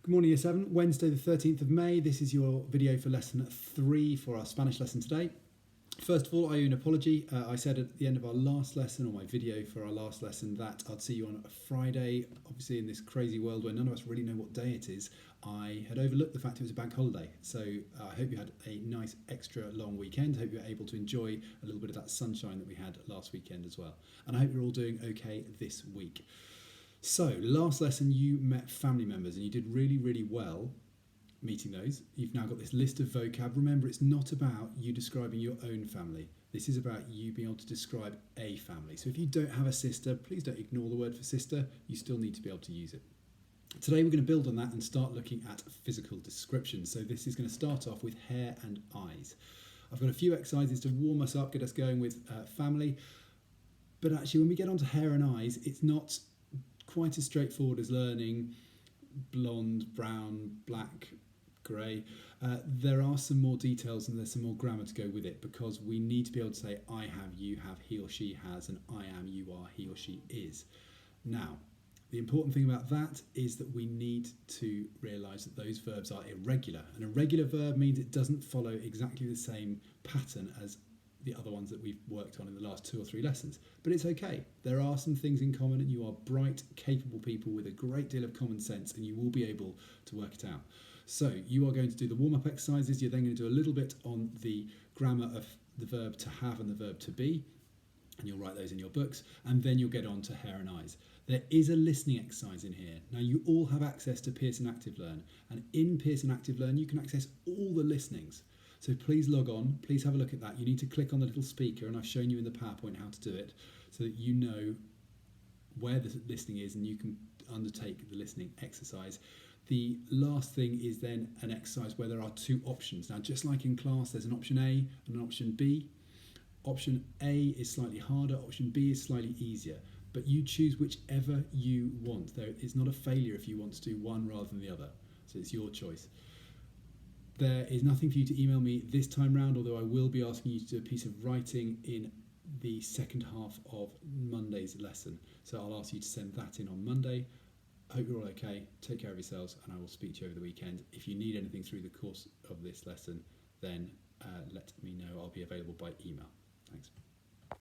Good morning, Year 7, Wednesday the 13th of May. This is your video for lesson 3 for our Spanish lesson today. First of all, I owe you an apology. I said at the end of our last lesson, or my video for our last lesson, that I'd see you on a Friday. Obviously, in this crazy world where none of us really know what day it is, I had overlooked the fact it was a bank holiday. So I hope you had a nice extra long weekend. I hope you were able to enjoy a little bit of that sunshine that we had last weekend as well. And I hope you're all doing okay this week. So, last lesson you met family members and you did really, really well meeting those. You've now got this list of vocab. Remember, it's not about you describing your own family. This is about you being able to describe a family. So if you don't have a sister, please don't ignore the word for sister. You still need to be able to use it. Today we're going to build on that and start looking at physical descriptions. So this is going to start off with hair and eyes. I've got a few exercises to warm us up, get us going with family. But actually when we get onto hair and eyes, it's not quite as straightforward as learning blonde, brown, black, grey. There are some more details and there's some more grammar to go with it, because we need to be able to say I have, you have, he or she has, and I am, you are, he or she is. Now, the important thing about that is that we need to realise that those verbs are irregular. An irregular verb means it doesn't follow exactly the same pattern as the other ones that we've worked on in the last 2 or 3 lessons. But it's okay. There are some things in common, and you are bright, capable people with a great deal of common sense, and you will be able to work it out. So you are going to do the warm-up exercises. You're then going to do a little bit on the grammar of the verb to have and the verb to be, and you'll write those in your books, and then you'll get on to hair and eyes. There is a listening exercise in here. Now, you all have access to Pearson Active Learn, and in Pearson Active Learn you can access all the listenings. So please log on, please have a look at that. You need to click on the little speaker, and I've shown you in the PowerPoint how to do it so that you know where the listening is and you can undertake the listening exercise. The last thing is then an exercise where there are 2 options. Now, just like in class, there's an option A and an option B. Option A is slightly harder, option B is slightly easier, but you choose whichever you want. It's not a failure if you want to do one rather than the other, so it's your choice. There is nothing for you to email me this time round, although I will be asking you to do a piece of writing in the second half of Monday's lesson. So I'll ask you to send that in on Monday. I hope you're all okay. Take care of yourselves, and I will speak to you over the weekend. If you need anything through the course of this lesson, then let me know. I'll be available by email. Thanks.